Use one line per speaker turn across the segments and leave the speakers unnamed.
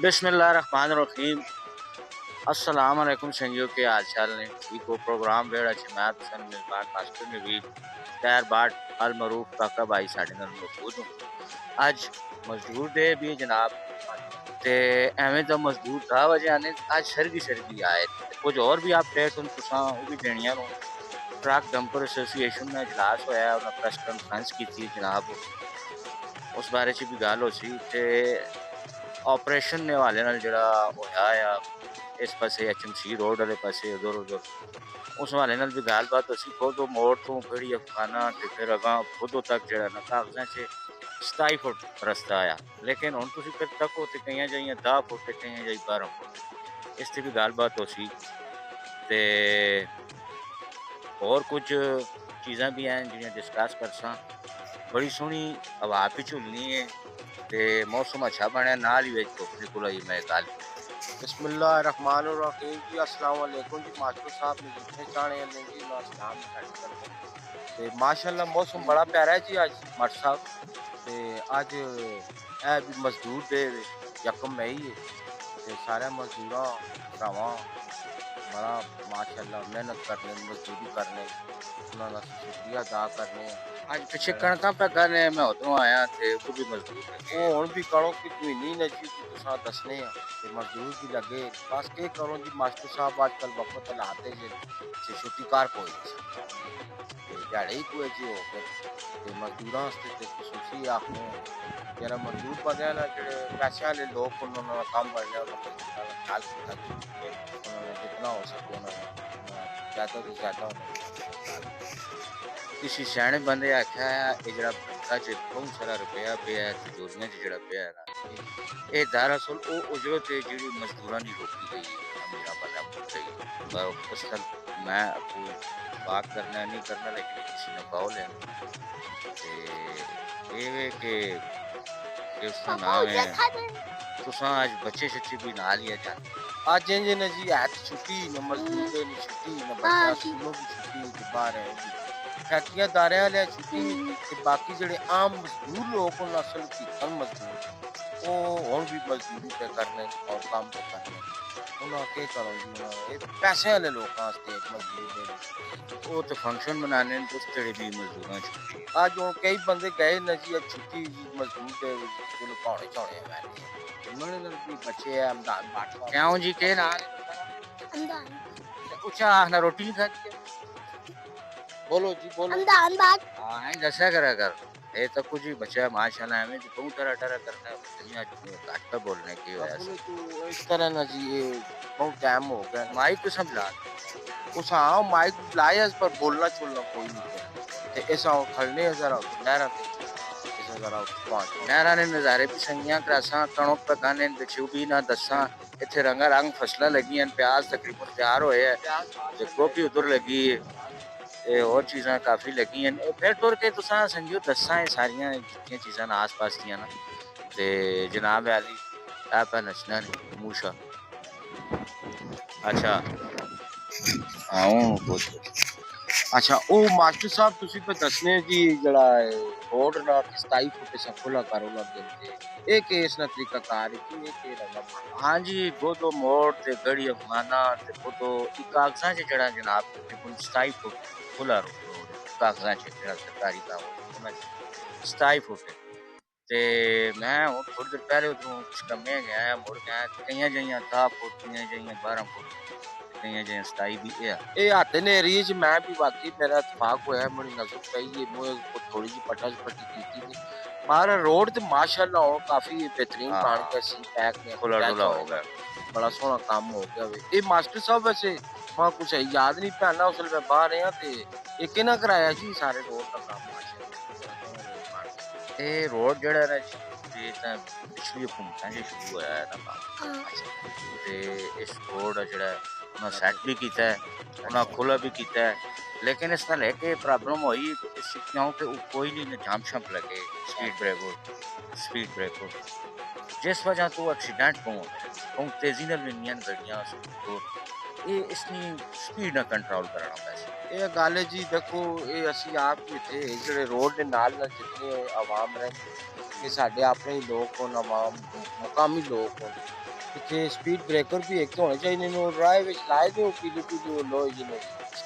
बिस्मिल्लाहिर्रहमानिर्रहीम। अस्सलाम वालेकुम संगियों के हाल चाल ने ठीक हो प्रोग्राम वेड़ा च मैं तुसन मेजबान मास्टर नवीद खैर बाट अल मरूफ काका भाई साडे नाल मौजूद हूँ। आज मजदूर दे भी जनाब ते एवें तो मजदूर 10 बजे आने आज सरगी आए ते कुछ और भी अपडेट हुन तुसां ओ भी देनियां नो। ट्रक डंपर एसोसिएशन दा इजलास होया उन्हें प्रेस कॉन्फ्रेंस की थी जनाब उस बारे च भी गल होसी ते ऑपरेशन ने हवाले नाल जेड़ा होया आ इस पासे एचएमसी रोड वाले पासे उधर उस हवाले नाल भी गलबात होसी खुद मोड़ तो गड़ी अफगाना ते फिर अगां खुद तक जेड़ा ना कागजां च 27 फुट रस्ता आया लेकिन हुन तुसी फिर तको ते कईयां जाइयां 10 फुट ते कईयां जाई 12 फुट इस ते भी गलबात होसी ते और कुछ चीज़ां भी हैं जिहड़ियां डिस्कस करसां। बड़ी सोहनी हवा भी झुलनी है ते मौसम अच्छा बनया नाल ही विच धुप्प निकल आई मैं गल
बिस्मिल्लाहिर्रहमानिर्रहीम जी अस्सलाम वालेकुम जी मास्टर साहब ने जितने चाणे ने जी ना सलाम साडी तरफों ते माशाअल्लाह मौसम बड़ा प्यारा है जी आज मास्टर साहब ते अज ए भी मजदूर दे यकम मई है ते सारे मजदूरां भरावां बड़ा माशाअल्लाह मेहनत करने मजदूरी करने उन्हां दा असीं शुक्रिया अदा करने
आज पिछे
जेड़ा
कणकां पे करने मैं उधरों आया थे उधर भी मजदूर लगे
ਉਹ ਹੁਣ ਵੀ ਕਣਕ की धुनी न जी भी तुसां दसने आ ते मजदूर भी लगे बस के करो जी मास्टर साहब आजकल वक्त हालात से छुट्टी कार कोई नहीं सकता ते दिहाड़े ही कोई जी हो गए ते मजदूरां आस्ते ते खसूसी आखने जरा मजदूर बंदे ना जेड़े पैसे वाले लोग उन्होंने काम करने उन्होंने मजदूरां दा ख्याल कीता जी उन्होंने जितना हो सके उन्होंने ज्यादा तो ज्यादा उन्होंने मजदूरां दा ख्याल कीता
किसी सियाने बंदे आख्या ये जेड़ा बैंकां च बहुत सारा रुपया पिया है तिजोरियां च जेड़ा पिया है ना ये दरअसल वो उजरत है जेड़ी मजदूरां दी रोकी गई है अमीरां वाला मुल्क गई है पर असल मैं कोई बात करना नहीं करना लेकिन ये किसी ने कॉल है ते ये वे के उसका नाम है तुसां आज बच्चे शच्चे भी ना लिया जाने
आज इंज ने जी है तो छुट्टी न मजदूर दे नी छुट्टी न बच्चा स्कूलों की छुट्टी ते बाहर है जी फैक्ट्रियां दारे वाले छुट्टी ते बाकी जेड़े आम मजदूर लोग न असल हकीकतन मजदूर ਉਹ ਹੁਣ ਵੀ ਮਜ਼ਦੂਰੀ ਤੇ ਕਰਨੇ ਔਰ ਕੰਮ ਤੇ ਕਰਨੇ ਉਹਨਾਂ ਕੀ ਕਰੋ ਜੀ ਉਹਨਾਂ ਇਹ ਪੈਸੇ ਵਾਲੇ ਲੋਕਾਂ ਵਾਸਤੇ ਇੱਕ ਮਜ਼ਦੂਰ ਦੇ
वो तो फंक्शन मनाने ने उस तेरे भी मजदूरां छुट्टी है
ਅੱਜ ਹੁਣ ਕਈ ਬੰਦੇ ਗਏ ਨਾ ਜੀ ਛੁੱਟੀ ਜੀ ਮਜ਼ਦੂਰ ਦੇ ਚਲੋ ਪਾਉਣੇ ਚਾਉਣੇ ਆ ਵੈਸੇ ਉਹਨਾਂ ਨੇ ਵੀ ਬੱਚੇ ਆ ਅਮਦਾਨ ਬਾਟ
क्या हूँ जी के ना
हमदान
ऊंचा ना रोटी नहीं खाती
ਬੋਲੋ ਜੀ ਬੋਲੋ
हमदान बात
हाँ दसा करा कर ये तो कुछ ही बचा माशाल्लाह हमें तो बहुत तरह तरह करना है दुनिया घट पे बोलने की वजह से
ਅਸਲ ਤੋਂ ਇਸ ਤਰ੍ਹਾਂ ਨਾ ਜੀ ਇਹ ਬਹੁਤ ਟਾਈਮ ਹੋ ਗਿਆ
माइक तो समझा
ਉਸ ਹਾਂ ਮਾਈਕ ਲਾਇਆ ਪਰ ਬੋਲਣਾ ਚੁਲਣਾ ਕੋਈ ਨਹੀਂ ਤੇ ਐਸਾ ਖੜਨੇ ਜ਼ਰਾ ਨਹਿਰਾਂ ਤੇ ਐਸਾ ਜ਼ਰਾ ਪਹੁੰਚ
नहरा ने नज़ारे भी संगियां करासा कणक पकाने बिछू भी ना दसा इतने रंगा रंग फसलें लगी हैं प्याज तकरीबन तैयार होए है ते गोभी उधर लगी है ते और चीज़ां काफ़ी लगी हैं फिर तुर के तुसां संगियो दसा है सारियां जितनी चीज़ां ना आस पास दियां ना ते जनाब अली आप नचना मूशा अच्छा आऊं कुछ
ਅੱਛਾ ਉਹ ਮਾਸਟਰ ਸਾਹਿਬ ਤੁਸੀਂ ਤਾਂ ਦੱਸਨੇ ਜੀ ਜਿਹੜਾ ਰੋਡ ਨਾਲ 27 ਫੁੱਟ ਖੁੱਲਾ ਕਰ ਉਹਨਾਂ ਦੇ ਇਹ ਕੇਸ ਨਾ ਤਰੀਕਾ ਕਾਰ ਕੀ ਇਹ ਕੇ ਰੰਗਾ
हाँ जी गोदो मोड़ ते गड़ी अफगाना ते गोदो कागजां च जेड़ा जनाब तकरीबन 27 फुट खुला रोड कागजां च जेड़ा सरकारी काम उन्हां च 27 फुट है ते मैं हुन थोड़ी देर पहले उधरों कुछ कम्मै गया मुड़ गया कईयां जाइयां 10 फुट कईयां जाइयां 12 फुट कईयां जाइयां 27 भी है
ਇਹ ਹੱਥ ਨੇ ਏਰੀਏ 'ਚ ਮੈਂ ਵੀ ਵਾਕਈ ਮੇਰਾ ਇਤਫਾਕ ਹੋਇਆ ਮੇਰੀ ਨਜ਼ਰ ਪਈ ਇਹ ਮੋਏ ਥੋੜੀ ਜਿਹੀ ਪੱਟੀ ਕੀਤੀ ਨੇ ਬਾਹਰ ਰੋਡ ਤੇ ਮਾਸ਼ਾਅੱਲਾ ਉਹ ਕਾਫੀ ਬਿਹਤਰੀਨ ਬਣ ਗਿਆ ਸੀ ਪੈਕ ਨੇ
खुला डुला हो गया
बड़ा सोहना काम हो गया वे ये मास्टर साहब वैसे वहाँ कुछ है याद नहीं पाना उस मैं बाहर रहा थे ये किना कराया जी सारे रोड का काम
ते रोड जेड़ा ना जी तां पिछली हुकूमतां च शुरू होया है ना काम ते इस रोड जेड़ा उन्हें सैट भी कीता है उन्हें खुला भी कीता है लेकिन इस नाल एक प्रॉब्लम हुई इस क्योंकि कोई नहीं जाम शंप लगे स्पीड ब्रेक जिस वजह तो एक्सीडेंट बहुत तेजी नाल मिलनियां गड्डियां ये इसकी स्पीड ना कंट्रोल करना पैसे
ये गल है जी देखो ये असि आप भी थे जेडे रोड के नाल जितने आवाम रहते ये साडे अपने ही लोग होन आवाम मुकामी लोग होन ਤੇ ਸਪੀਡ ਬ੍ਰੇਕਰ ਵੀ ਇੱਕ ਹੋਣੇ ਚਾਹੀਦੇ ਨੇ, ਉਹ ਰਾਹ ਵਿੱਚ ਲਾਏ ਦੇ ਉਹ ਪੀਲੇ ਪੀਲੇ ਲੋਹੇ ਜਿਹੇ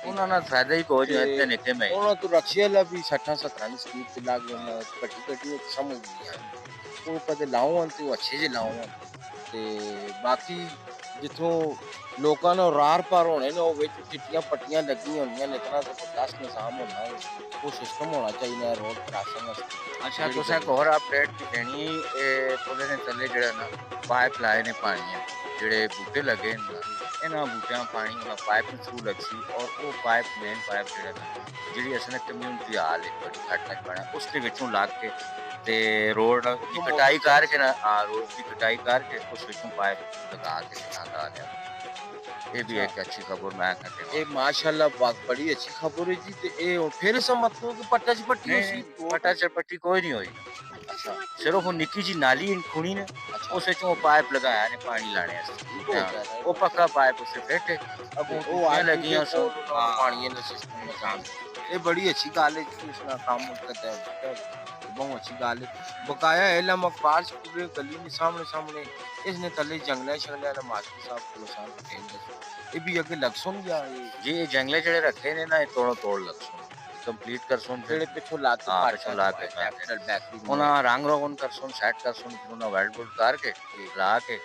ਉਹਨਾਂ ਨਾਲ ਫਾਇਦਾ ਹੀ ਕੋਈ ਨਹੀਂ ਇੱਥੇ ਨਿੱਕੇ ਮੈਂ
ਉਹਨਾਂ ਤੋਂ ਰਕਸ਼ੇ ਵਾਲਾ ਵੀ 60-70 ਦੀ ਸਪੀਡ ਤੇ ਲੱਗ ਜਾਂਦਾ, ਘੱਟੀ ਘੱਟੀ ਉਹ ਸਮਝ ਨਹੀਂ ਆਉਂਦੀ। ਉਹ ਕਦੇ ਲਾਉਂ ਤੇ ਉਹ ਅੱਛੇ ਜਿਹੇ ਲਾਉਂ ਤੇ ਬਾਕੀ ਜਿੱਥੋਂ ਲੋਕਾਂ ਨੂੰ ਰਾਰ ਪਾਰ ਹੋਣੇ ਨੇ ਉਹ ਵਿੱਚ ਚਿੱਟੀਆਂ ਪੱਟੀਆਂ ਲੱਗੀਆਂ ਹੋਣੀਆਂ ਨੇ, ਇਤਨਾ ਤਾਂ 10 ਨਿਜ਼ਾਮ ਹੋਣਾ ਹੈ, ਉਹ ਸਿਸਟਮ ਹੋਣਾ ਚਾਹੀਦਾ ਰੋਡ ਕ੍ਰਾਸਿੰਗ ਵਾਸਤੇ।
ਅੱਛਾ ਤੁਸੀਂ ਇੱਕ ਹੋਰ ਅਪਡੇਟ ਵੀ ਦੇਣੀ ਇਹ ਪੁਲੇ ਦੇ ਥੱਲੇ ਜਿਹੜਾ ਨਾ ਪਾਈਪ ਲਾਏ ਨੇ ਪਾਣੀ ਜਿਹੜੇ ਬੂਟੇ ਲੱਗੇ ਨੇ ਇਹਨਾਂ ਬੂਟਿਆਂ ਪਾਣੀ ਉਹਨਾਂ ਪਾਈਪ ਨੂੰ ਥਰੂ ਲੱਗੀ ਔਰ ਉਹ ਪਾਈਪ ਮੇਨ ਪਾਈਪ ਜਿਹੜਾ ਨਾ ਜਿਹੜੀ ਅਸਲ ਕਮਿਊਨਿਟੀ ਹਾਲ ਹੈ ਬੜੀ ਘੱਟ ਲੱਗ ਪਾਣਾ ਉਸ ਦੇ ਵਿੱਚੋਂ ਲੱਗ ਕੇ ਤੇ ਰੋਡ ਦੀ ਕਟਾਈ ਕਰਕੇ ਨਾ ਰੋਡ ਦੀ ਕਟਾਈ ਕਰਕੇ ਉਸ ਵਿੱਚੋਂ ਪਾਈਪ ਲਗਾ ਕੇ ਜਾਂਦਾ ਆ ਰਿਹਾ ਇਹ ਵੀ ਇੱਕ ਅੱਛੀ ਖਬਰ ਮੈਂ ਕਹਿੰਦਾ
ਇਹ ਮਾਸ਼ਾਅੱਲਾ ਬੜੀ ਅੱਛੀ ਖਬਰ ਹੈ ਜੀ। ਤੇ ਇਹ ਹੁਣ ਫਿਰ ਸਮਝੋ ਕਿ ਪੱਟਾ ਚ ਪੱਟੀ
ਨਹੀਂ
ਸੀ
ਪਟਾ ਚਪੱਟੀ ਕੋਈ ਨਹੀਂ ਹੋਈ
ਅੱਛਾ
ਸਿਰਫ ਉਹ ਨਿੱਕੀ ਜੀ ਨਾਲੀ ਖੁਣੀ ਨੇ ਉਸ ਵਿੱਚੋਂ ਪਾਈਪ ਲਗਾਇਆ ਨੇ ਪਾਣੀ ਲਾਣੇ ਵਾਸਤੇ ਉਹ ਪੱਕਾ ਪਾਈਪ ਉਸੇ ਫਿੱਟ ਅੱਗੋਂ
ਉਹ
ਉਹ
ਆ
ਲੱਗੀਆਂ ਸੋ
ਪਾਣੀ ਦਾ ਸਿਸਟਮ ਨਿਕਾਲ ਇਹ ਬੜੀ ਅੱਛੀ ਗੱਲ ਹੈ ਜੀ ਇਸ ਨਾਲ ਕੰਮ ਕਰਦਾ ਹੈ ਬਹੁਤ अच्छी गाल है बकाया एलम अखबार से पूरे गली में सामने सामने इसने तले जंगला शंगला ना मास्टर साहब को नुकसान पहुंचाएंगे ये भी अगे लग सुन गया
ਜੀ ਇਹ ਜੰਗਲੇ ਜਿਹੜੇ ਰੱਖੇ ਨੇ ਨਾ ਇਹ ਤੋੜੋ ਤੋੜ ਲਗਸੋਂ ਕੰਪਲੀਟ ਕਰਸੋਂ
ਜਿਹੜੇ ਪਿੱਛੋਂ ਲਾ ਕੇ
ਹਾਂ, ਪਿੱਛੋਂ ਲਾ ਕੇ
ਕੈਪੀਟਲ ਬੈਕਰੀ
ਉਹਨਾਂ ਰੰਗ ਰੋਗਨ ਕਰਸੋਂ ਸੈੱਟ ਕਰਸੋਂ ਫਿਰ ਉਹਨਾਂ ਵੈਲਡ ਬੁਲਡ ਕਰਕੇ ਲਾ ਕੇ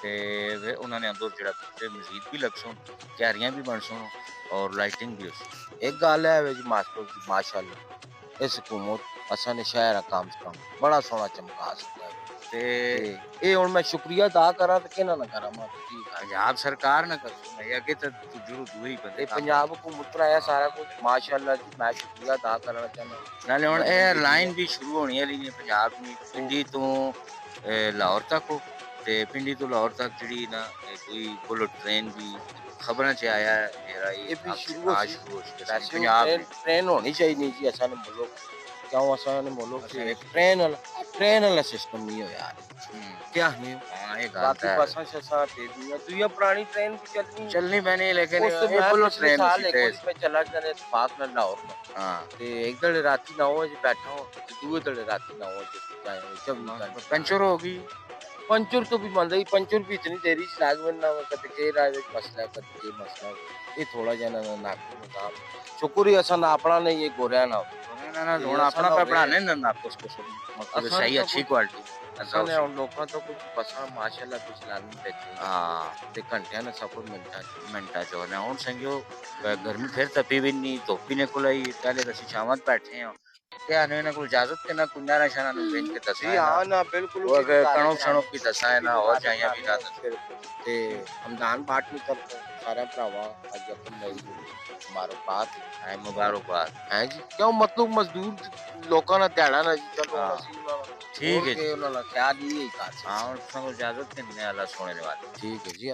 ਤੇ ਫਿਰ ਉਹਨਾਂ ਨੇ ਅੰਦਰ ਜਿਹੜਾ ਤੇ ਮਜ਼ੀਦ ਵੀ ਲਗਸੋਂ ਕਿਆਰੀਆਂ ਵੀ ਬਣਸੋਂ ਔਰ ਲਾਈਟਿੰਗ ਵੀ ਉਸ
एक गाल है जी मास्टर की माशाल्लाह इस हुकूमत असा ने शहर काम से काम बड़ा सोना चमका सकता है
ਤੇ
ये हुन मैं शुक्रिया अदा करा ते किना ना करा मैं
ਪੰਜਾਬ ਸਰਕਾਰ ਨਾ ਕਰਸੋਂ ਇਹ ਅੱਗੇ ਤਾਂ ਜ਼ਰੂਰ ਦੂਏ ਹੀ ਬੰਦੇ
ਇਹ ਪੰਜਾਬ ਹਕੂਮਤ ਬਣਾਇਆ ਸਾਰਾ ਕੁਝ ਮਾਸ਼ਾਅੱਲਾ ਜੀ ਮੈਂ ਸ਼ੁਕਰੀਆ ਅਦਾ ਕਰਨਾ ਚਾਹੁੰਦਾ
ਨਾਲੇ ਹੁਣ ਇਹ ਲਾਈਨ ਵੀ ਸ਼ੁਰੂ ਹੋਣੀ ਵਾਲੀ ਨੇ ਪੰਜਾਬ ਦੀ ਪਿੰਡੀ ਤੋਂ ਲਾਹੌਰ ਤੱਕ ਤੇ ਪਿੰਡੀ ਤੋਂ ਲਾਹੌਰ ਤੱਕ ਜਿਹੜੀ ਨਾ ਕੋਈ ਬੁਲਟ ਟ੍ਰੇਨ ਵੀ ਖਬਰਾਂ 'ਚ ਆਇਆ ਹੈ ਮੇਰਾ
ਇਹ ਵੀ ਸ਼ੁਰੂ ਹੋ
आज
ਸੀ।
शुरू हो चुकी है।
वैसे
पंजाब में।
ट्रेन होनी चाहिए जी असा ने मुल्क क्यों असा ने मुल्क से एक ट्रेन वाला सिस्टम नहीं हो यार
हम्म,
क्या नहीं
हाँ ये
बाकी
बात है
बसा शसा दे दिया तो ये पुरानी ट्रेन भी चलनी
चलनी मैंने लेकिन
उस
ये बुलेट ट्रेन
साल
होती
एक
है।
वारी मैं चला जाने पास में लाहौर में
हाँ
ते एक दड़े राती 9 बजे बैठा हूं ते दूसरे दड़े राती 9 बजे जाए
पंचर होगी
पंचर तो भी मान रही पंचर भी इतनी देरी से लाग बनना कद के राज मसला कद के मसला ये थोड़ा जना ना नाम शुक्र ही असा ना अपना नहीं ये गोरिया ना
ना ना
ये
थोड़ा अपना
ऐसा ना
पे
हो
पढ़ाने ना ना आपको उसको मतलब
असल
सही
तो
अच्छी
कुछ-
क्वालिटी
असा ने उन लोगों तो कुछ पसा माशाल्लाह कुछ लानी चाहिए
हाँ
ते घंटे ना सफर मिलता
मिनटा जो है और संगियो गर्मी फिर तपी भी नहीं धोपी ने को लाई पहले तो शामत बैठे हैं क्या ने ना कोई इजाजत के ना कुंजारा शाना ने बेन के दसा
जी हाँ ना बिल्कुल
वो अगर कणों क्षणों की दसा है ना और चाहिए भी ना
ते हमदान बाट नहीं करते सारा भरावा आज अपन नहीं हमारे बात
है मुबारकबाद
है जी क्यों मतलब मजदूर लोगों ना दिहाड़ा ना जी चलो
हाँ।
ਅਸੀਂ
ठीक है जी
ਉਹਨਾਂ ਦਾ ਖਿਆਲ ਹੀ ਕਰ
हाँ और संग इजाजत के नहीं अल्लाह सोने वाले
ਠੀਕ ਹੈ ਜੀ